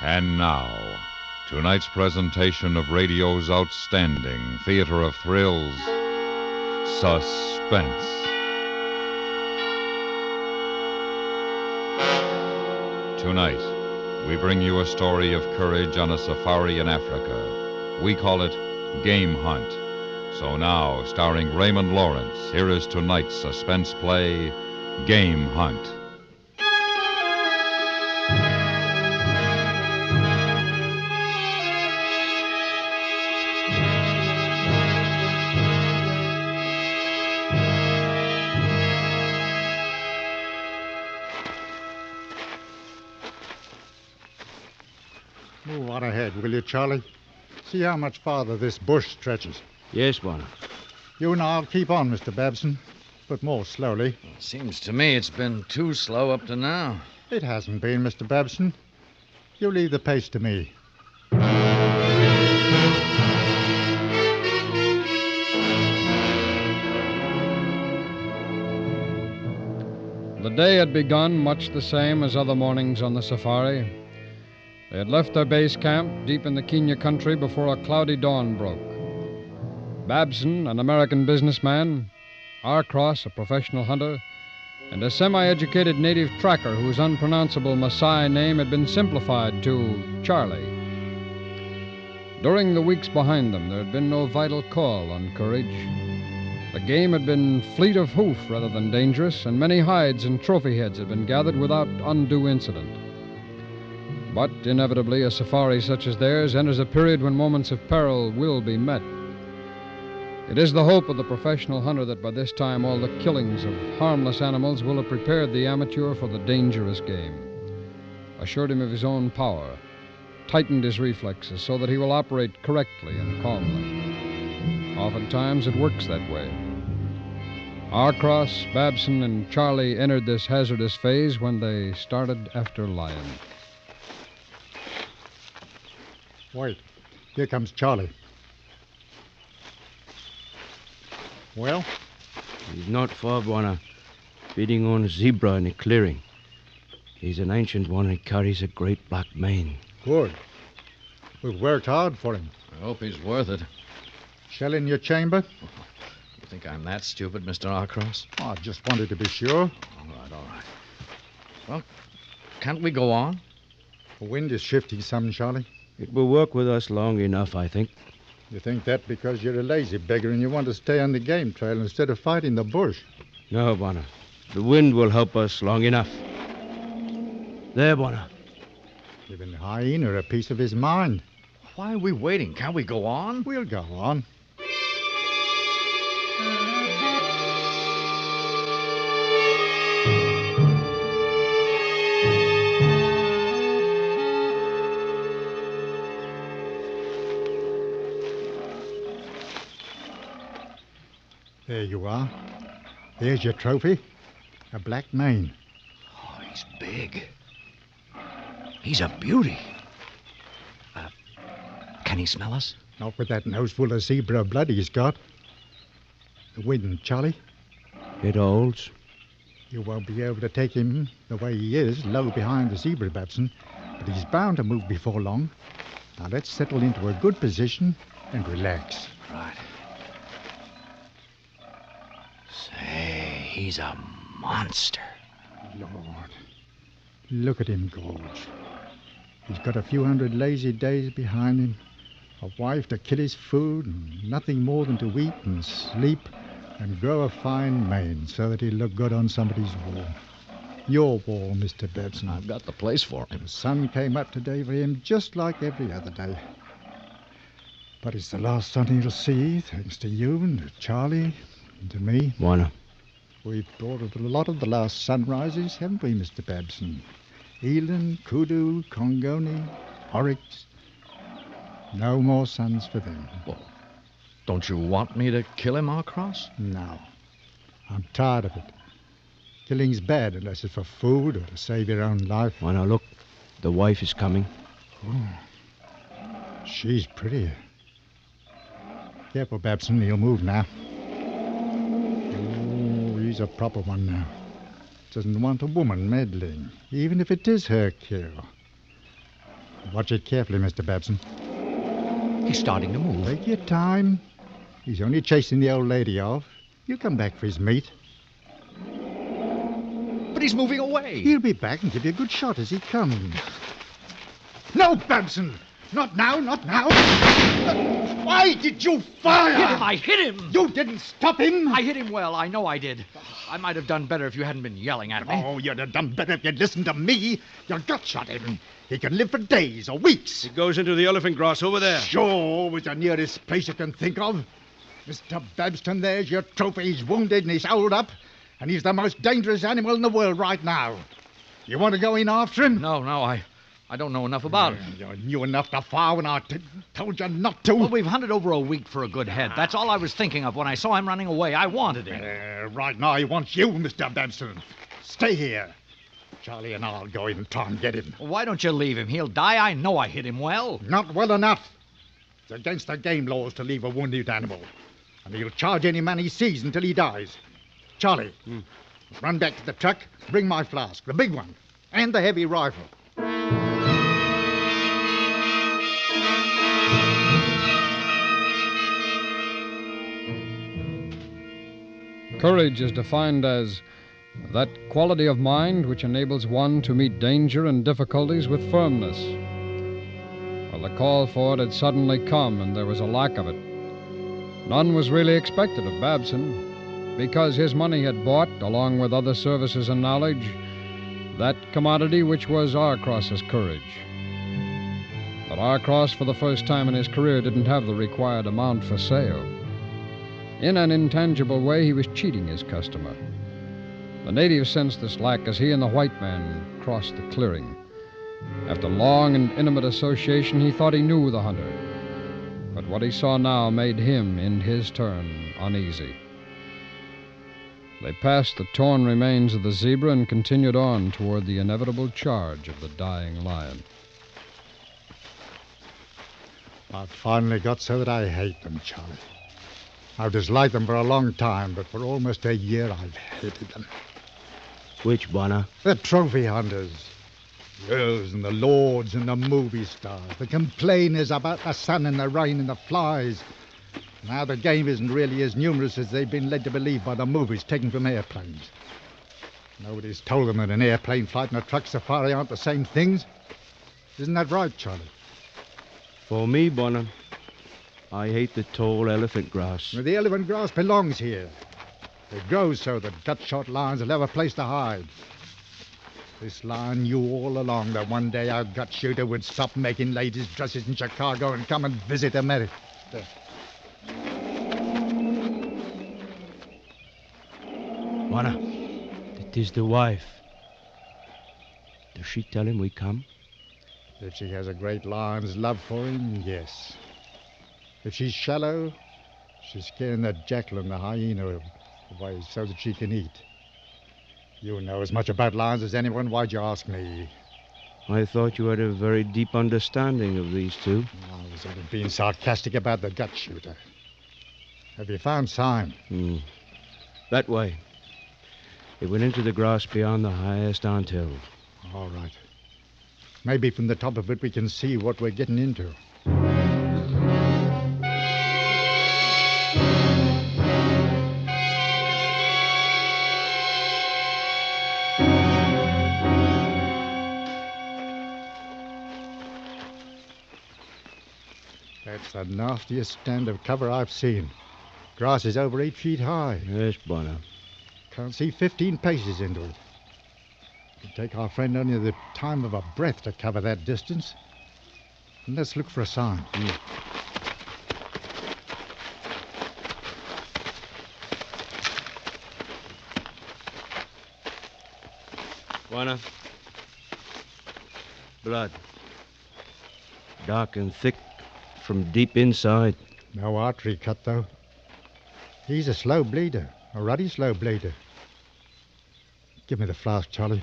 And now, tonight's presentation of radio's outstanding theater of thrills, Suspense. Tonight, we bring you a story of courage on a safari in Africa. We call it Game Hunt. So now, starring Raymond Lawrence, here is tonight's suspense play, Game Hunt. Move on ahead, will you, Charlie? See how much farther this bush stretches. Yes, Warner. You and I'll keep on, Mr. Babson, but more slowly. Seems to me it's been too slow up to now. It hasn't been, Mr. Babson. You leave the pace to me. The day had begun much the same as other mornings on the safari. They had left their base camp deep in the Kenya country before a cloudy dawn broke. Babson, an American businessman, Arcross, a professional hunter, and a semi-educated native tracker whose unpronounceable Maasai name had been simplified to Charlie. During the weeks behind them, there had been no vital call on courage. The game had been fleet of hoof rather than dangerous, and many hides and trophy heads had been gathered without undue incident. But inevitably, a safari such as theirs enters a period when moments of peril will be met. It is the hope of the professional hunter that by this time all the killings of harmless animals will have prepared the amateur for the dangerous game, assured him of his own power, tightened his reflexes so that he will operate correctly and calmly. Oftentimes it works that way. Arcross, Babson, and Charlie entered this hazardous phase when they started after lion. Wait, here comes Charlie. Well? He's not far, Warner. Feeding on a zebra in a clearing. He's an ancient one and carries a great black mane. Good. We've worked hard for him. I hope he's worth it. Shell in your chamber? You think I'm that stupid, Mr. Arcross? Oh, I just wanted to be sure. All right. Well, can't we go on? The wind is shifting some, Charlie. It will work with us long enough, I think. You think that because you're a lazy beggar and you want to stay on the game trail instead of fighting the bush? No, Warner. The wind will help us long enough. There, Warner. Giving the hyena a piece of his mind. Why are we waiting? Can't we go on? We'll go on. There you are. There's your trophy. A black mane. Oh, he's big. He's a beauty. Can he smell us? Not with that nose full of zebra blood he's got. The wind, Charlie. It holds. You won't be able to take him the way he is, low behind the zebra, Babson. But he's bound to move before long. Now let's settle into a good position and relax. Right. Say, he's a monster. Lord. Look at him gorge. He's got a few hundred lazy days behind him. A wife to kill his food, and nothing more than to eat and sleep and grow a fine mane so that he'll look good on somebody's wall. Your wall, Mr. Babson. I've got the place for him. The sun came up today for him just like every other day. But it's the last sun he'll see, thanks to you and to Charlie and to me. Warner. We've brought a lot of the last sunrises, haven't we, Mr. Babson? Eland, Kudu, Congoni, Oryx. No more suns for them. Well, don't you want me to kill him, Arcross? No. I'm tired of it. Killing's bad unless it's for food or to save your own life. Warner, look. The wife is coming. Oh, she's prettier. Careful, Babson. He'll move now. Oh, he's a proper one now. Doesn't want a woman meddling, even if it is her kill. Watch it carefully, Mr. Babson. He's starting to move. Take your time. He's only chasing the old lady off. He'll come back for his meat. But he's moving away. He'll be back and give you a good shot as he comes. No, Babson! Not now, not now! Why did you fire? I hit him! You didn't stop him! I hit him well, I know I did. I might have done better if you hadn't been yelling at me. Oh, you'd have done better if you'd listened to me. You gut shot him. He can live for days or weeks. It goes into the elephant grass over there. Sure, was the nearest place you can think of. Mr. Babston, there's your trophy. He's wounded and he's held up. And he's the most dangerous animal in the world right now. You want to go in after him? No, I don't know enough about it. You knew enough to fire when I told you not to. Well, we've hunted over a week for a good head. That's all I was thinking of when I saw him running away. I wanted him. Right now, he wants you, Mr. Babson. Stay here. Charlie and I'll go in and try and get him. Well, why don't you leave him? He'll die. I know I hit him well. Not well enough. It's against the game laws to leave a wounded animal. And he'll charge any man he sees until he dies. Charlie, run back to the truck. Bring my flask, the big one, and the heavy rifle. Courage is defined as that quality of mind which enables one to meet danger and difficulties with firmness. Well, the call for it had suddenly come, and there was a lack of it. None was really expected of Babson, because his money had bought, along with other services and knowledge, that commodity which was Arcross's courage. But Arcross, for the first time in his career, didn't have the required amount for sale. In an intangible way, he was cheating his customer. The native sensed this lack as he and the white man crossed the clearing. After long and intimate association, he thought he knew the hunter. But what he saw now made him, in his turn, uneasy. They passed the torn remains of the zebra and continued on toward the inevitable charge of the dying lion. I've finally got so that I hate them, Charlie. I've disliked them for a long time, but for almost a year I've hated them. Which, Bonner? The trophy hunters. Girls and the lords and the movie stars. The complainers about the sun and the rain and the flies. Now the game isn't really as numerous as they've been led to believe by the movies taken from airplanes. Nobody's told them that an airplane flight and a truck safari aren't the same things. Isn't that right, Charlie? For me, Bonner, I hate the tall elephant grass. Well, the elephant grass belongs here. It grows so that gut-shot lions will have a place to hide. This lion knew all along that one day our gut shooter would stop making ladies' dresses in Chicago and come and visit America. Bonner, that is the wife. Does she tell him we come? If she has a great lion's love for him, yes. If she's shallow, she's scaring the jackal and the hyena away so that she can eat. You know as much about lions as anyone. Why'd you ask me? I thought you had a very deep understanding of these two. I was only being sarcastic about the gut shooter. Have you found sign? That way. It went into the grass beyond the highest anthill. All right. Maybe from the top of it we can see what we're getting into. That's the nastiest stand of cover I've seen. Grass is over 8 feet high. Yes, Bonner. Can't see 15 paces into it. It'd take our friend only the time of a breath to cover that distance. And let's look for a sign. Bonner. Blood. Dark and thick from deep inside. No artery cut, though. He's a slow bleeder. A ruddy slow bleeder. Give me the flask, Charlie.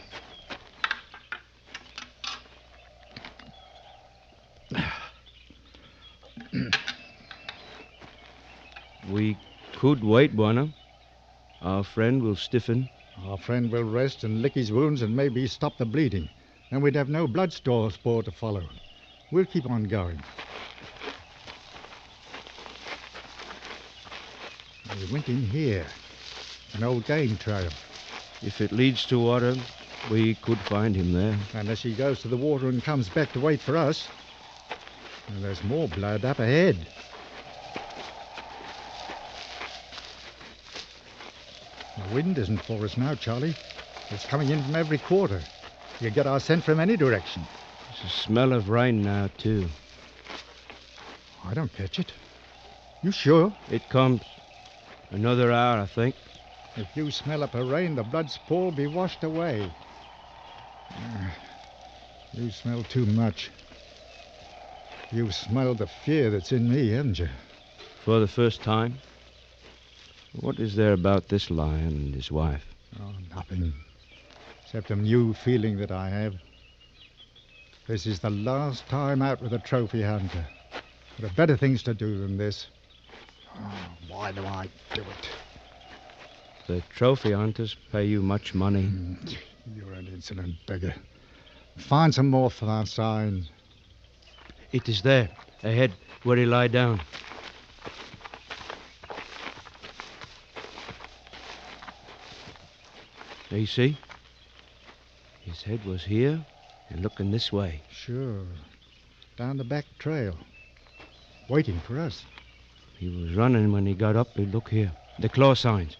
We could wait, Bonner. Our friend will stiffen. Our friend will rest and lick his wounds and maybe stop the bleeding. Then we'd have no blood sport to follow. We'll keep on going. We went in here. An old game trail. If it leads to water, we could find him there. Unless he goes to the water and comes back to wait for us. And there's more blood up ahead. The wind isn't for us now, Charlie. It's coming in from every quarter. You get our scent from any direction. There's a smell of rain now, too. I don't catch it. You sure? It comes. Another hour, I think. If you smell up a rain, the blood spool will be washed away. You smell too much. You've smelled the fear that's in me, haven't you? For the first time? What is there about this lion and his wife? Oh, nothing. Except a new feeling that I have. This is the last time out with a trophy hunter. There are better things to do than this. Oh, why do I do it? The trophy hunters pay you much money. You're an insolent beggar. Find some more far signs. It is there, ahead, where he lie down. There you see? His head was here and looking this way. Sure. Down the back trail. Waiting for us. He was running when he got up. He look here. The claw signs.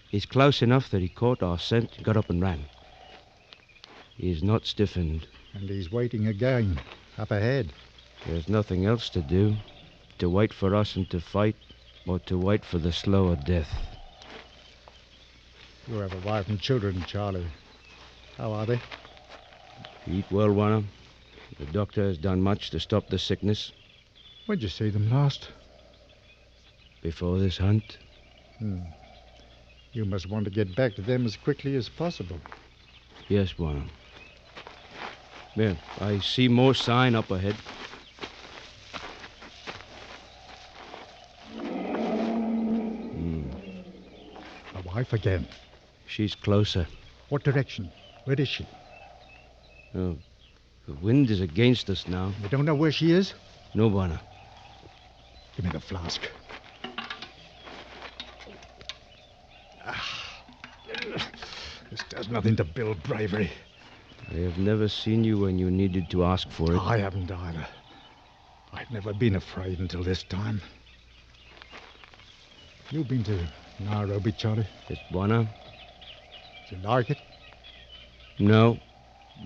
He's close enough that he caught our scent, got up and ran. He is not stiffened. And he's waiting again, up ahead. There's nothing else to do. To wait for us and to fight, or to wait for the slower death. You have a wife and children, Charlie. How are they? Eat well, Warner. The doctor has done much to stop the sickness. When'd you see them last? Before this hunt. You must want to get back to them as quickly as possible. Yes, Warner. There, I see more sign up ahead. A wife again. She's closer. What direction? Where is she? Oh, the wind is against us now. You don't know where she is? No, Warner. Give me the flask. This does nothing to build bravery. I have never seen you when you needed to ask for it. I haven't either. I've never been afraid until this time. You've been to Nairobi, Charlie? Yes, Warner. Did you like it? No,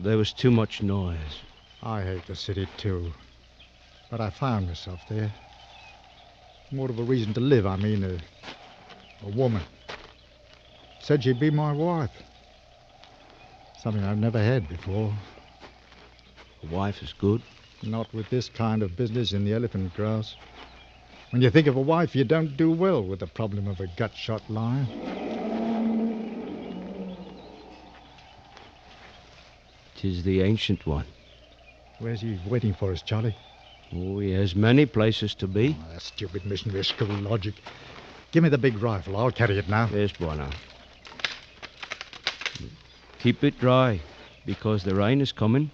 there was too much noise. I hate the city, too. But I found myself there. More of a reason to live, I mean, a woman. Said she'd be my wife. Something I've never had before. A wife is good. Not with this kind of business in the elephant grass. When you think of a wife, you don't do well with the problem of a gut-shot lion. Tis the ancient one. Where's he waiting for us, Charlie? Oh, he has many places to be. Oh, that stupid missionary school logic. Give me the big rifle. I'll carry it now. Yes, Warner. Keep it dry, because the rain is coming.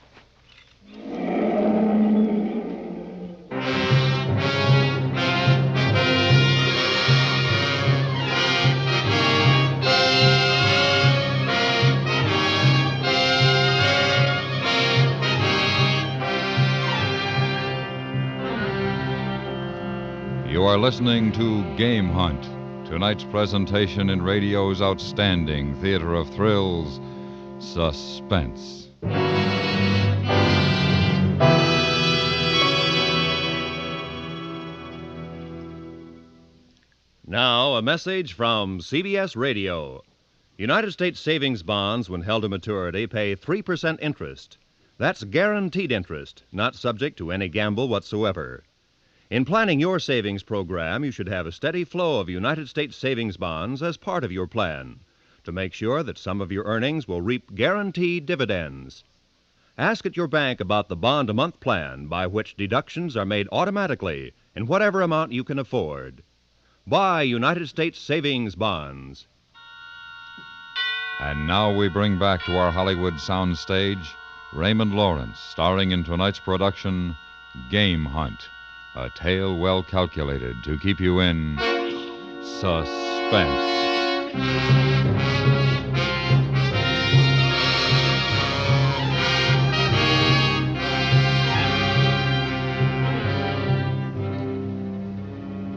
You are listening to Game Hunt, tonight's presentation in radio's outstanding theater of thrills, Suspense. Now, a message from CBS Radio. United States savings bonds, when held to maturity, pay 3% interest. That's guaranteed interest, not subject to any gamble whatsoever. In planning your savings program, you should have a steady flow of United States savings bonds as part of your plan to make sure that some of your earnings will reap guaranteed dividends. Ask at your bank about the bond-a-month plan by which deductions are made automatically in whatever amount you can afford. Buy United States savings bonds. And now we bring back to our Hollywood soundstage Raymond Lawrence, starring in tonight's production, Game Hunt, a tale well calculated to keep you in suspense.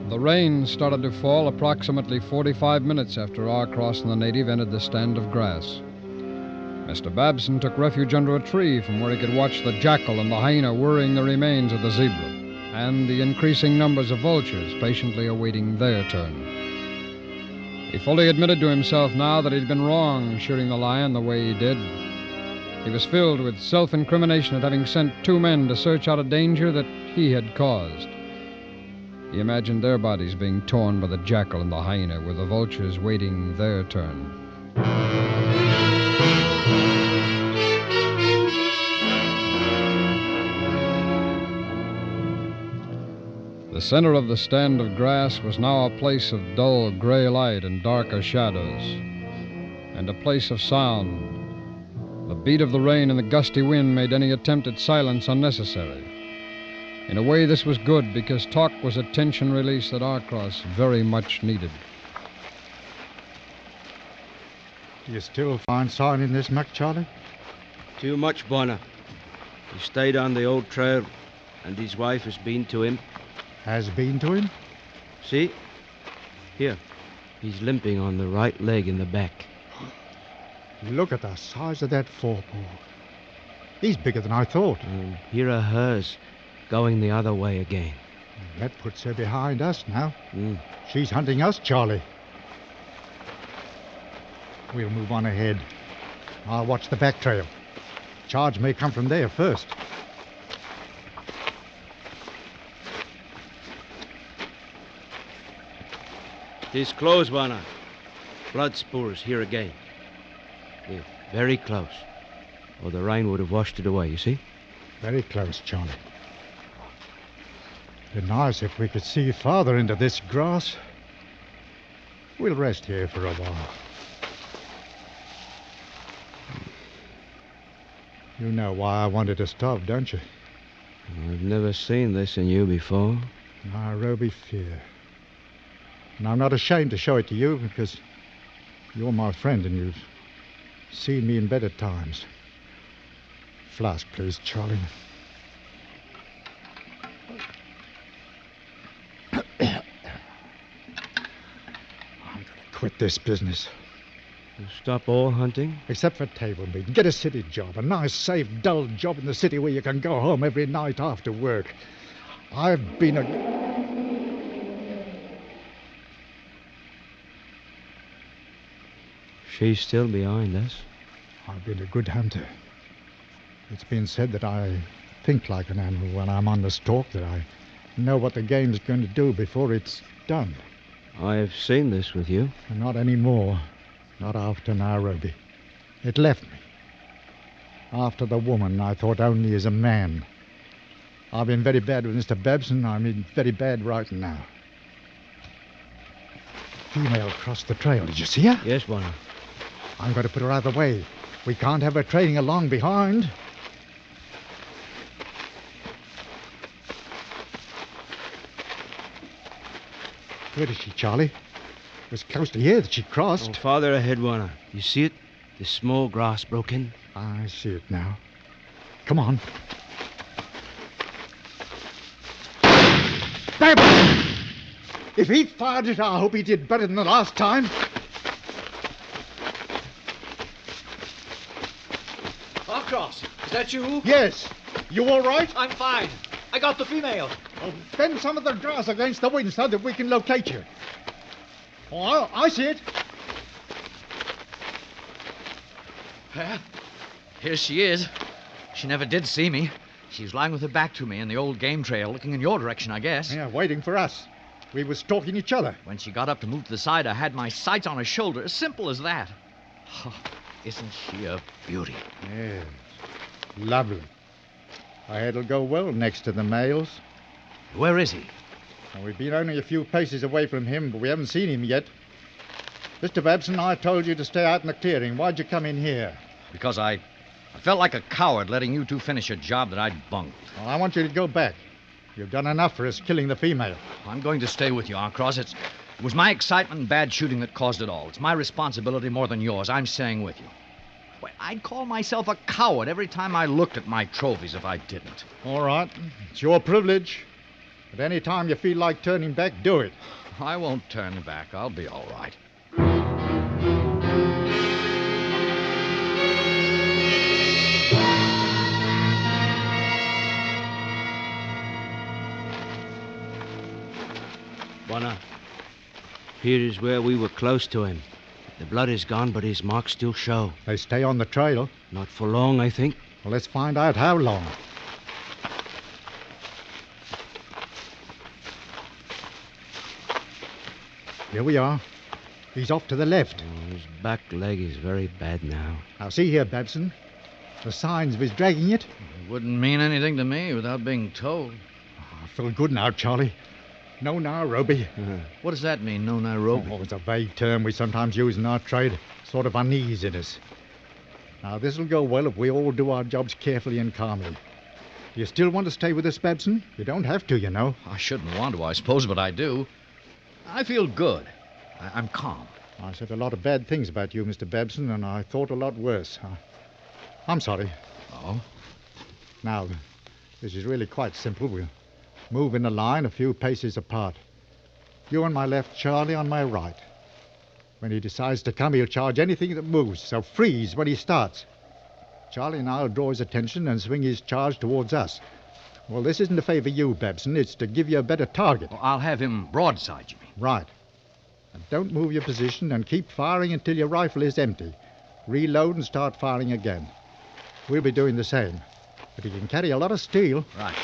The rain started to fall approximately 45 minutes after Arcross and the native entered the stand of grass. Mr. Babson took refuge under a tree from where he could watch the jackal and the hyena worrying the remains of the zebra, and the increasing numbers of vultures patiently awaiting their turn. He fully admitted to himself now that he'd been wrong shooting the lion the way he did. He was filled with self-incrimination at having sent two men to search out a danger that he had caused. He imagined their bodies being torn by the jackal and the hyena, with the vultures waiting their turn. The center of the stand of grass was now a place of dull gray light and darker shadows, and a place of sound. The beat of the rain and the gusty wind made any attempt at silence unnecessary. In a way, this was good, because talk was a tension release that Arcross very much needed. Do you still find sign in this muck, Charlie? Too much, Bonner. He stayed on the old trail, and his wife has been to him. Has been to him? See? Here. He's limping on the right leg in the back. Look at the size of that forepaw. He's bigger than I thought. And here are hers, going the other way again. That puts her behind us now. Mm. She's hunting us, Charlie. We'll move on ahead. I'll watch the back trail. Charge may come from there first. It's close, Bonner. Blood spores here again. They're very close. Or the rain would have washed it away, you see? Very close, Charlie. It'd be nice if we could see farther into this grass. We'll rest here for a while. You know why I wanted to stop, don't you? I've never seen this in you before. Nairobi fear. And I'm not ashamed to show it to you, because you're my friend and you've seen me in better times. Flask, please, Charlie. I'm going to quit this business. You stop all hunting? Except for table meat. Get a city job. A nice, safe, dull job in the city where you can go home every night after work. I've been a... She's still behind us. I've been a good hunter. It's been said that I think like an animal when I'm on the stalk, that I know what the game's going to do before it's done. I've seen this with you. And not anymore. Not after Nairobi. It left me. After the woman, I thought only as a man. I've been very bad with Mr. Babson. I mean, very bad right now. Female crossed the trail. Did you see her? Yes, Bonner. I'm going to put her out of the way. We can't have her trailing along behind. Where is she, Charlie? It was close to here that she crossed. Oh, farther ahead, Bonner. You see it? The small grass broke in. I see it now. Come on. Bam! If he fired it, I hope he did better than the last time. Arcross, is that you? Yes. You all right? I'm fine. I got the female. Oh, bend some of the grass against the wind so that we can locate you. Oh, I see it. Well, here she is. She never did see me. She's lying with her back to me in the old game trail, looking in your direction, I guess. Yeah, waiting for us. We were stalking each other. When she got up to move to the side, I had my sights on her shoulder. As simple as that. Oh, isn't she a beauty? Yes. Lovely. I heard it'll go well next to the males. Where is he? Well, we've been only a few paces away from him, but we haven't seen him yet. Mr. Babson, I told you to stay out in the clearing. Why'd you come in here? Because I felt like a coward letting you two finish a job that I'd bunked. Well, I want you to go back. You've done enough for us killing the female. I'm going to stay with you, Arcross. It was my excitement and bad shooting that caused it all. It's my responsibility more than yours. I'm staying with you. Why, I'd call myself a coward every time I looked at my trophies if I didn't. All right. It's your privilege. But any time you feel like turning back, do it. I won't turn back. I'll be all right. Buona, here is where we were close to him. The blood is gone, but his marks still show. They stay on the trail. Not for long, I think. Well, let's find out how long. Here we are. He's off to the left. Oh, his back leg is very bad now. Now, see here, Babson. The signs of his dragging it. It wouldn't mean anything to me without being told. I feel good now, Charlie. No Nairobi. What does that mean, no Nairobi? Oh, it's a vague term we sometimes use in our trade. Sort of uneasiness. Now, this'll go well if we all do our jobs carefully and calmly. Do you still want to stay with us, Babson? You don't have to, you know. I shouldn't want to, I suppose, but I do. I feel good. I'm calm. I said a lot of bad things about you, Mr. Babson, and I thought a lot worse. I'm sorry. Oh? Now, this is really quite simple. We'll move in a line a few paces apart. You on my left, Charlie on my right. When he decides to come, he'll charge anything that moves, so freeze when he starts. Charlie and I'll draw his attention and swing his charge towards us. Well, this isn't to favor you, Babson. It's to give you a better target. Well, I'll have him broadside, you mean? Right. And don't move your position and keep firing until your rifle is empty. Reload and start firing again. We'll be doing the same. But he can carry a lot of steel. Right.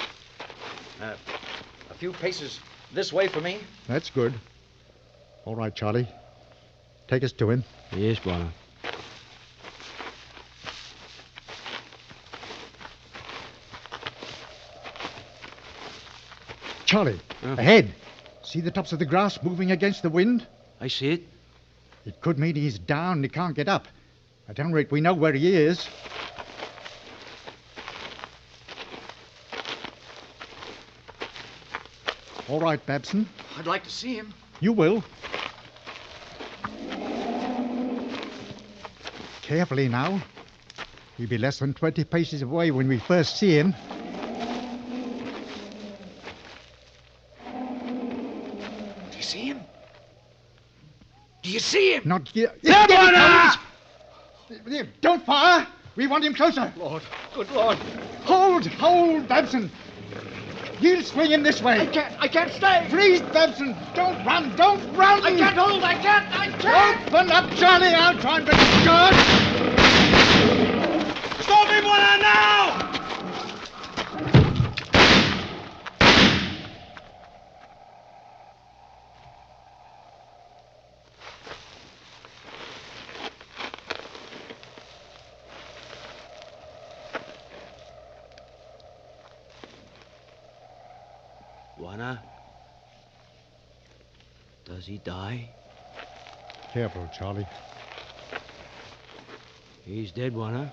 A few paces this way for me. That's good. All right, Charlie. Take us to him. Yes, Buona. Charlie, ahead. See the tops of the grass moving against the wind? I see it. It could mean he's down and he can't get up. At any rate, we know where he is. All right, Babson. I'd like to see him. You will. Carefully now. He'll be less than 20 paces away when we first see him. Do you see him? Do you see him? Not yet. There, Don't fire! We want him closer. Lord, good Lord. Hold, Babson. You'll swing him this way. I can't stay. Freeze, Babson. Don't run. I can't hold. I can't. Open up, Charlie. I'll try and bring him guard. Stop him, Buona, now! Buona? Does he die? Careful, Charlie. He's dead, Buona.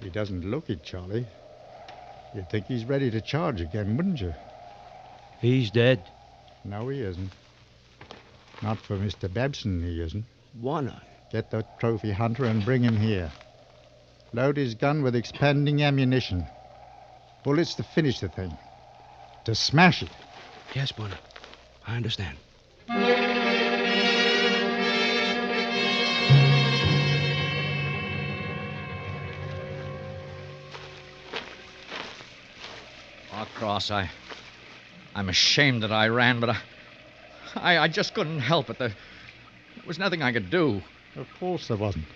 He doesn't look it, Charlie. You'd think he's ready to charge again, wouldn't you? He's dead. No, he isn't. Not for Mr. Babson, he isn't. Buona. Get the trophy hunter and bring him here. Load his gun with expanding ammunition. Bullets to finish the thing. To smash it. Yes, Buona. I understand. Cross, I'm ashamed that I ran, but I just couldn't help it. There was nothing I could do. Of course there wasn't.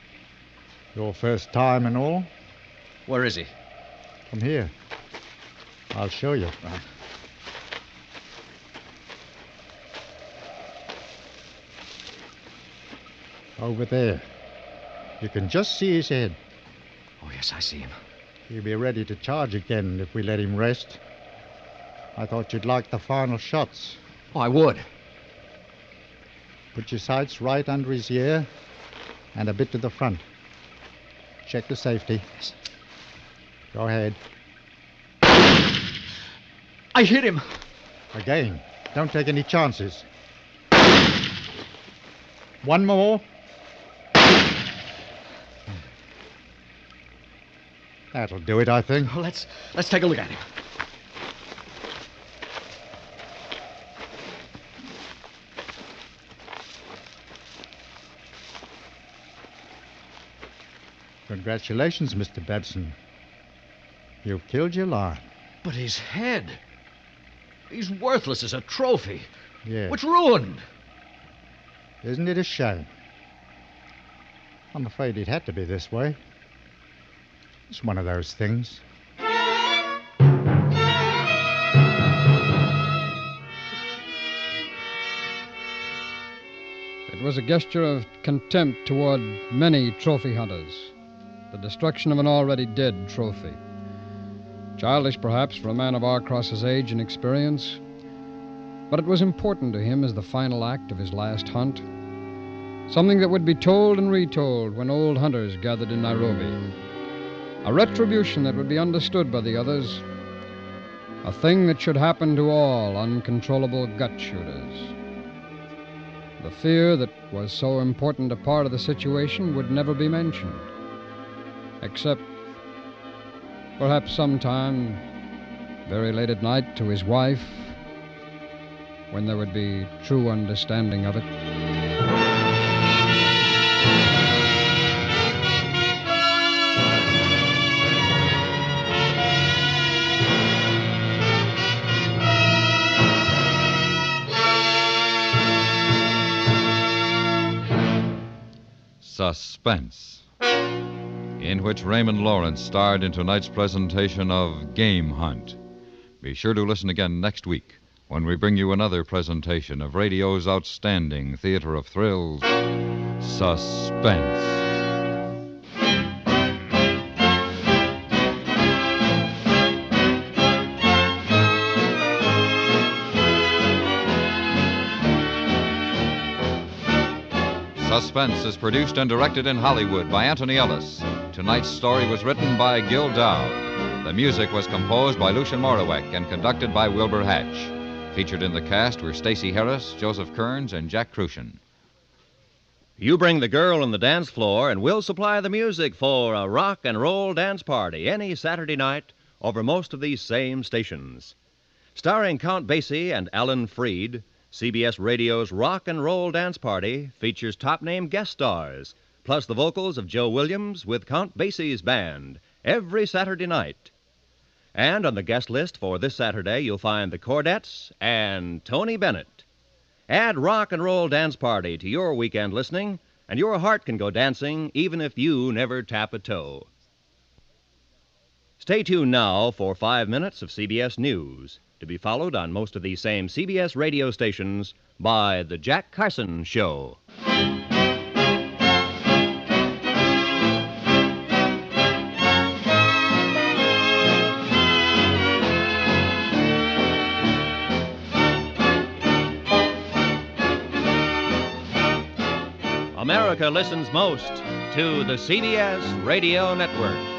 Your first time and all. Where is he? Come here. I'll show you. Over there. You can just see his head. Oh, yes, I see him. He'll be ready to charge again if we let him rest. I thought you'd like the final shots. Oh, I would. Put your sights right under his ear and a bit to the front. Check the safety. Yes. Go ahead. I hit him. Again, don't take any chances. One more. That'll do it, I think. Well, let's take a look at him. Congratulations, Mr. Babson. You've killed your lion. But his head. He's worthless as a trophy. Yes. It's ruined. Isn't it a shame? I'm afraid it had to be this way. It's one of those things. It was a gesture of contempt toward many trophy hunters. The destruction of an already dead trophy. Childish, perhaps, for a man of Arcross's age and experience, but it was important to him as the final act of his last hunt. Something that would be told and retold when old hunters gathered in Nairobi. A retribution that would be understood by the others. A thing that should happen to all uncontrollable gut shooters. The fear that was so important a part of the situation would never be mentioned. Except, perhaps sometime, very late at night, to his wife, when there would be true understanding of it. Suspense, in which Raymond Lawrence starred in tonight's presentation of Game Hunt. Be sure to listen again next week when we bring you another presentation of radio's outstanding theater of thrills, Suspense. Suspense is produced and directed in Hollywood by Anthony Ellis. Tonight's story was written by Gil Dowd. The music was composed by Lucien Morawek and conducted by Wilbur Hatch. Featured in the cast were Stacey Harris, Joseph Kearns, and Jack Crucian. You bring the girl on the dance floor, and we'll supply the music for a rock and roll dance party any Saturday night over most of these same stations. Starring Count Basie and Alan Freed, CBS Radio's Rock and Roll Dance Party features top-name guest stars, plus the vocals of Joe Williams with Count Basie's band, every Saturday night. And on the guest list for this Saturday, you'll find the Cordettes and Tony Bennett. Add Rock and Roll Dance Party to your weekend listening, and your heart can go dancing even if you never tap a toe. Stay tuned now for 5 minutes of CBS News, to be followed on most of these same CBS radio stations by The Jack Carson Show. America listens most to the CBS Radio Network.